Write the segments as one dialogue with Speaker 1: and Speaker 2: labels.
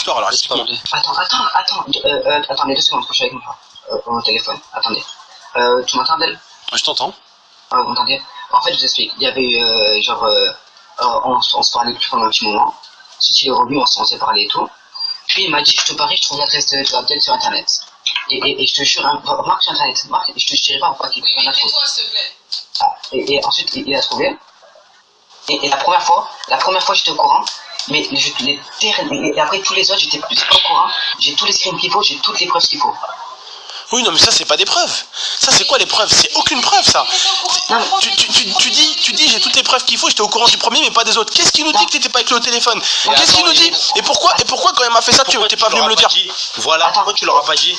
Speaker 1: l'histoire alors, explique-moi.
Speaker 2: Attendez 2 secondes, que je suis avec mon téléphone. Attendez. Tu m'entends, Abdel?
Speaker 1: Je t'entends.
Speaker 2: Ah, vous m'entendez? En fait, je vous explique. Il y avait eu, on se parlait plus pendant un petit moment. Ensuite, il est revenu, on s'est parlé et tout. Puis il m'a dit, je te parie, je trouve l'adresse de Abdel sur Internet. Et je te jure, hein, marque sur Internet, marque, je te dirai pas pourquoi qu'il
Speaker 3: Oui, mais tais-toi, s'il te plaît.
Speaker 2: Ah, et ensuite, il a trouvé. Et la première fois, j'étais au courant. Mais et après tous les autres, j'étais pas au courant. J'ai tous les screens qu'il faut, j'ai toutes les preuves qu'il faut.
Speaker 1: Oui, non, mais ça, c'est pas des preuves. Ça, c'est quoi les preuves? C'est aucune preuve, ça. Tu dis, j'ai toutes les preuves qu'il faut, j'étais au courant du premier, mais pas des autres. Qu'est-ce qui nous dit que t'étais pas avec lui au téléphone? Qu'est-ce qui nous dit? Et pourquoi quand il m'a fait ça, tu t'es pas venu me le dire?
Speaker 4: Voilà, pourquoi tu l'auras pas dit?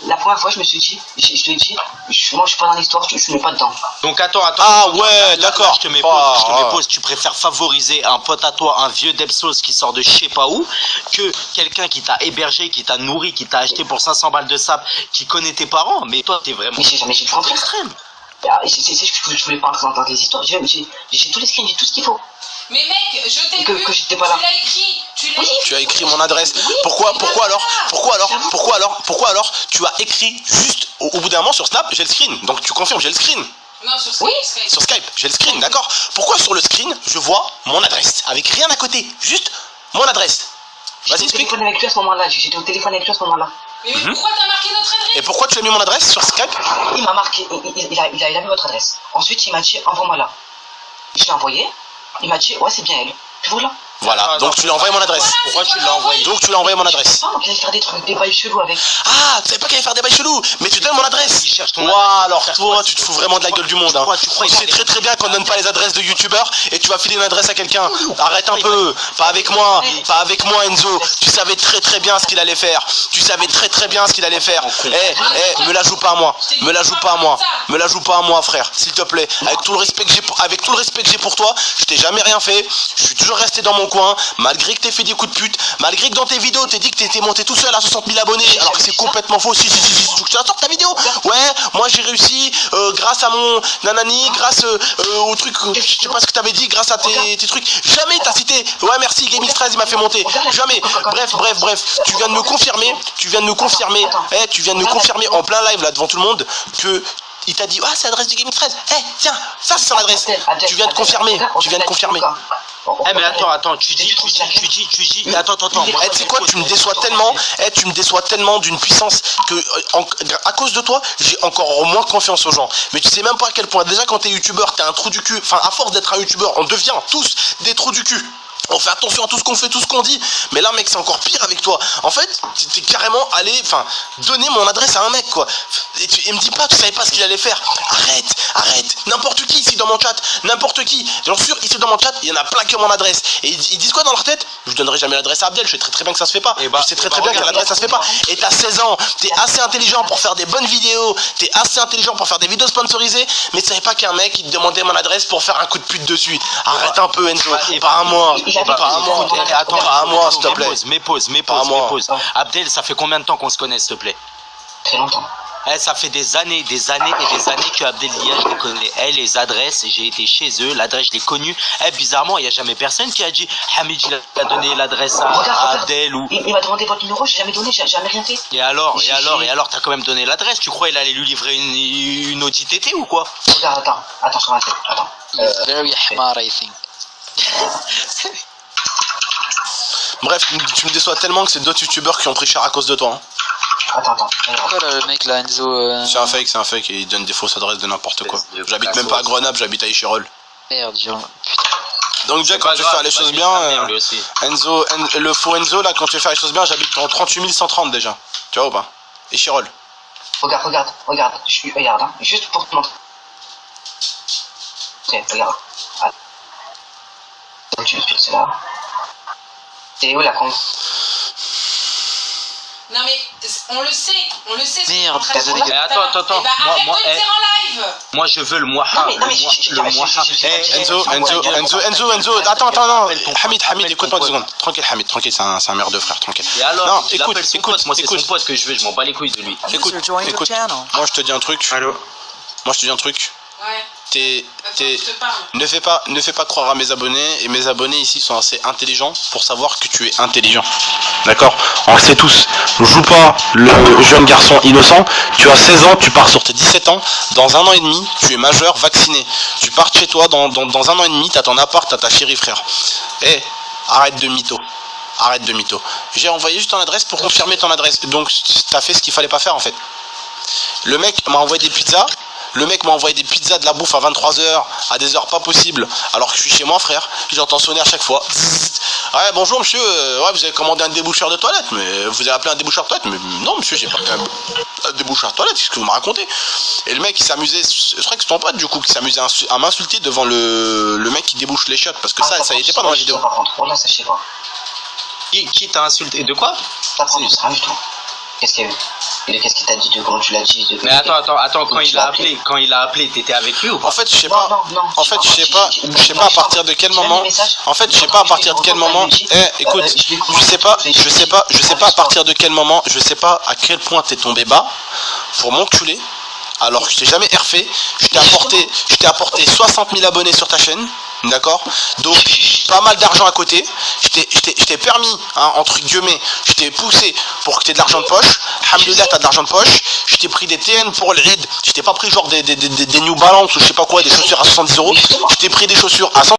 Speaker 2: La première fois, je me suis dit, je te dis, moi, je suis pas dans l'histoire, je suis pas dedans.
Speaker 4: Donc, attends.
Speaker 1: Ah ouais, d'accord.
Speaker 4: Je te mets pause. Tu préfères favoriser un pote à toi, un vieux Debsos qui sort de je sais pas où, que quelqu'un qui t'a hébergé, qui t'a nourri, qui t'a acheté pour 500 balles de sap, qui connaît tes parents, mais toi t'es vraiment.
Speaker 2: Mais j'ai jamais dit le contraire.
Speaker 4: Extrême.
Speaker 2: Je voulais pas entrer dans les histoires. J'ai tous les screens, j'ai tout ce qu'il faut.
Speaker 3: Mais mec, je t'ai vu.
Speaker 2: Que j'étais pas là.
Speaker 1: Tu as écrit mon adresse. Pourquoi alors tu as écrit juste au bout d'un moment sur Snap, j'ai le screen. Donc tu confirmes, j'ai le screen.
Speaker 3: Non, sur Skype.
Speaker 2: Oui.
Speaker 1: Sur Skype, j'ai le screen, d'accord. Pourquoi sur le screen, je vois mon adresse avec rien à côté, juste mon adresse. Vas-y, explique.
Speaker 2: J'étais au téléphone avec lui à ce moment-là. J'étais au téléphone avec lui à ce moment-là.
Speaker 3: Mais pourquoi t'as marqué notre adresse?
Speaker 1: Et pourquoi tu as mis mon adresse sur Skype?
Speaker 2: Il m'a marqué, il a mis votre adresse. Ensuite, il m'a dit, envoie-moi là. Je l'ai envoyé. Il m'a dit, ouais, c'est bien elle. Puis voilà.
Speaker 1: Voilà, donc tu lui as envoyé mon adresse.
Speaker 4: Pourquoi tu l'as envoyé?
Speaker 1: Donc tu lui as envoyé mon adresse.
Speaker 2: Ah, il allait faire des bails chelous avec.
Speaker 1: Ah, tu savais pas qu'il allait faire des bails chelous, mais tu donnes mon adresse.
Speaker 4: Il cherche ton
Speaker 1: Ouah, alors
Speaker 4: adresse.
Speaker 1: toi, tu te fous vraiment de la gueule du monde. Hein.
Speaker 4: Tu crois
Speaker 1: Tu sais très bien qu'on donne pas les adresses de youtubeurs et tu vas filer une adresse à quelqu'un. Arrête un peu, pas avec moi Enzo. Tu savais très bien ce qu'il allait faire. Me la joue pas à moi, frère, s'il te plaît. Avec tout le respect que j'ai pour toi, je t'ai jamais rien fait. Je suis toujours resté dans mon coin, malgré que t'aies fait des coups de pute, malgré que dans tes vidéos t'es dit que t'étais monté tout seul à 60 000 abonnés, alors que c'est complètement faux. Si, tu veux que je la sorte ta vidéo? Ouais, moi j'ai réussi grâce à mon nanani, grâce au truc, je sais pas ce que t'avais dit, grâce à tes trucs. Jamais t'as cité, ouais merci, GameX13 il m'a fait monter. Jamais. Bref, tu viens de me confirmer, en plein live là devant tout le monde que il t'a dit, ah c'est l'adresse du GameX13. Tiens, ça c'est son adresse. Tu viens de confirmer.
Speaker 4: Mais attends, tu dis, attends.
Speaker 1: Tu sais quoi, tu me déçois tellement d'une puissance que, à cause de toi, j'ai encore moins confiance aux gens. Mais tu sais même pas à quel point, déjà quand t'es youtubeur, t'es un trou du cul. Enfin, à force d'être un youtubeur, on devient tous des trous du cul. On fait attention à tout ce qu'on fait, tout ce qu'on dit. Mais là, mec, c'est encore pire avec toi. En fait, t'es carrément allé, donner mon adresse à un mec, quoi. Et me dis pas, tu savais pas ce qu'il allait faire. Arrête. N'importe qui ici dans mon chat, n'importe qui. J'en suis sûr, ici dans mon chat, il y en a plein qui ont mon adresse. Et ils disent quoi dans leur tête? Je donnerai jamais l'adresse à Abdel. Je sais très bien que ça se fait pas. Je sais très bien que l'adresse ça se fait pas. Et t'as 16 ans, t'es assez intelligent pour faire des bonnes vidéos, t'es assez intelligent pour faire des vidéos sponsorisées, mais tu savais pas qu'un mec il te demandait mon adresse pour faire un coup de pute dessus. Arrête un peu, Enzo. Pas à moi.
Speaker 4: Attends,
Speaker 1: pas à moi, s'il te plaît.
Speaker 4: Mais pause. Abdel, ça fait combien de temps qu'on se connaît, s'il te plaît?
Speaker 2: Très longtemps.
Speaker 4: Ça fait des années que Abdel Dia, je les connais. Les adresses, j'ai été chez eux, l'adresse, je l'ai connue. Bizarrement, il n'y a jamais personne qui a dit Hamid, il a donné l'adresse à Abdel ou.
Speaker 2: Il m'a demandé votre numéro, j'ai jamais donné, j'ai jamais rien fait.
Speaker 4: Et alors, t'as quand même donné l'adresse. Tu crois qu'il allait lui livrer une Audi TT ou quoi?
Speaker 2: Regarde, attends, je reviens. Attends.
Speaker 5: Very hamar, I think.
Speaker 1: Bref, tu me déçois tellement que c'est d'autres youtubeurs qui ont pris cher à cause de toi. Hein.
Speaker 2: Attends.
Speaker 5: Pourquoi le mec là, Enzo
Speaker 1: C'est un fake et il donne des fausses adresses de n'importe quoi. J'habite même pas à Grenoble, j'habite à Échirol.
Speaker 5: Merde, putain.
Speaker 1: Donc déjà quand tu fais les choses bien, Enzo, le faux Enzo là, quand tu fais les choses bien, j'habite en 38 130 déjà. Tu vois ou pas? Échirol.
Speaker 2: Regarde, regarde, hein, juste pour te montrer. Tiens, regarde. C'est là. C'est où la con?
Speaker 3: Non mais on le sait.
Speaker 5: Merde,
Speaker 4: attends.
Speaker 3: Arrête de le dire en live.
Speaker 4: Moi je veux le Moha.
Speaker 1: Enzo, attends, non. Hamid, écoute-moi 2 secondes. Tranquille, Hamid, tranquille, c'est un merde de frère, tranquille.
Speaker 4: Et alors,
Speaker 1: non,
Speaker 4: écoute, moi c'est son pote que je veux, je m'en bats les couilles de lui.
Speaker 1: Écoute, moi je te dis un truc.
Speaker 3: Ouais.
Speaker 1: T'es t'es-
Speaker 3: Je te parle.
Speaker 1: ne fais pas croire à mes abonnés, et mes abonnés ici sont assez intelligents pour savoir que tu es intelligent. D'accord? On le sait tous. Joue pas le jeune garçon innocent. Tu as 16 ans, tu pars sur tes 17 ans. Dans un an et demi, tu es majeur, vacciné. Tu pars de chez toi, dans un an et demi, t'as ton appart, t'as ta chérie, frère. Eh, arrête de mytho. Arrête de mytho. J'ai envoyé juste ton adresse pour confirmer ton adresse. Donc, t'as fait ce qu'il fallait pas faire en fait. Le mec m'a envoyé des pizzas. Le mec m'a envoyé des pizzas, de la bouffe à 23h, à des heures pas possibles, alors que je suis chez moi, frère. J'entends sonner à chaque fois. Ouais, bonjour monsieur, ouais, vous avez commandé un déboucheur de toilette, mais vous avez appelé un déboucheur de toilette, mais non monsieur, j'ai pas appelé un déboucheur de toilette, qu'est-ce que vous me racontez? Et le mec il s'amusait, je crois que c'est ton pote du coup, qui s'amusait à m'insulter devant le mec qui débouche les chiottes, parce que ça y était pas dans la vidéo.
Speaker 2: Par contre, voilà, ça je sais pas.
Speaker 4: Qui t'a insulté? De quoi?
Speaker 2: Par contre, je sais rien du tout. Qu'est-ce qu'il y a eu? Et qu'est-ce qu'il t'a dit de comment tu l'as dit
Speaker 4: Mais attends, quand il a appelé, t'étais avec lui ou pas?
Speaker 1: En fait, je sais pas. En fait, je sais pas à partir de quel moment. En fait, je sais pas à partir de quel moment. Eh, écoute, je sais pas à partir de quel moment. Je sais pas à quel point t'es tombé bas pour m'enculer. Alors que je t'ai jamais refait. Je t'ai apporté 60 000 abonnés sur ta chaîne. D'accord? Donc, pas mal d'argent à côté. Je t'ai permis, hein, entre guillemets, je t'ai poussé pour que tu aies de l'argent de poche. Alhamdoulilah, t'as de l'argent de poche. Je t'ai pris des TN pour le Eid. Je t'ai pas pris genre des New Balance ou je sais pas quoi, des chaussures à 70 euros. Je t'ai pris des chaussures à 100